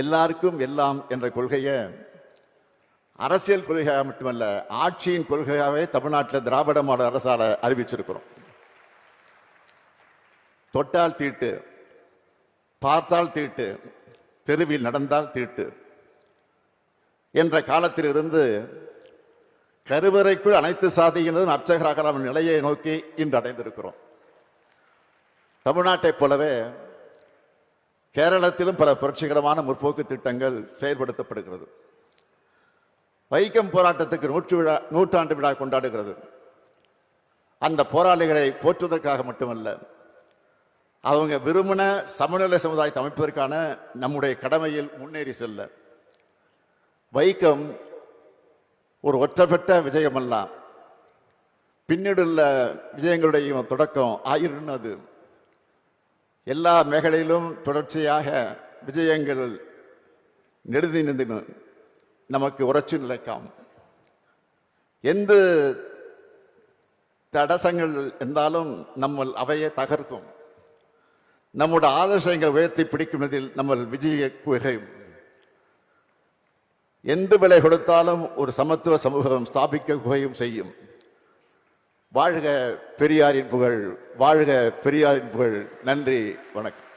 எல்லாருக்கும் எல்லாம் என்ற கொள்கையை அரசியல் கொள்கையாக மட்டுமல்ல, ஆட்சியின் கொள்கையாகவே தமிழ்நாட்டில் திராவிட மாடல் அரசால் அறிவிச்சிருக்கிறோம். தொட்டால் தீட்டு, பார்த்தால் தீட்டு, தெருவில் நடந்தால் தீட்டு என்ற காலத்திலிருந்து கருவறைக்குள் அனைத்து சாதியினரும் அர்ச்சகராகலாம் நிலையை நோக்கி இன்று அடைந்திருக்கிறோம். தமிழ்நாட்டைப் போலவே கேரளத்திலும் பல புரட்சிகரமான முற்போக்கு திட்டங்கள் செயல்படுத்தப்படுகிறது. வைக்கம் போராட்டத்துக்கு நூற்றாண்டு விழா கொண்டாடுகிறது. அந்த போராளிகளை போற்றுவதற்காக மட்டுமல்ல, அவங்க விரும்பின சமநிலை சமுதாயத்தை அமைப்பதற்கான நம்முடைய கடமையில் முன்னேறி செல்ல. வைக்கம் ஒரு ஒற்றப்பட்ட விஜயம் அல்ல, பின்னீடுள்ள விஜயங்களுடைய தொடக்கம் ஆயிரம். அது எல்லா மேഖലയിலும் தொடர்ச்சியாக விஜயங்கள் நெடுதி நின்று நமக்கு உரைச்சு நிலைக்காம். எந்த தடசங்கள் இருந்தாலும் நம்ம அவையை தகர்க்கும். நம்முடைய ஆதர்சங்கள் உயர்த்தி பிடிக்கும்தில் நம்ம விஜய குகையும். எந்த விலை கொடுத்தாலும் ஒரு சமத்துவ சமூகம் ஸ்தாபிக்க குகையும் செய்யும். வாழ்க பெரியாரின் புகழ், வாழ்க பெரியாரின் புகழ். நன்றி, வணக்கம்.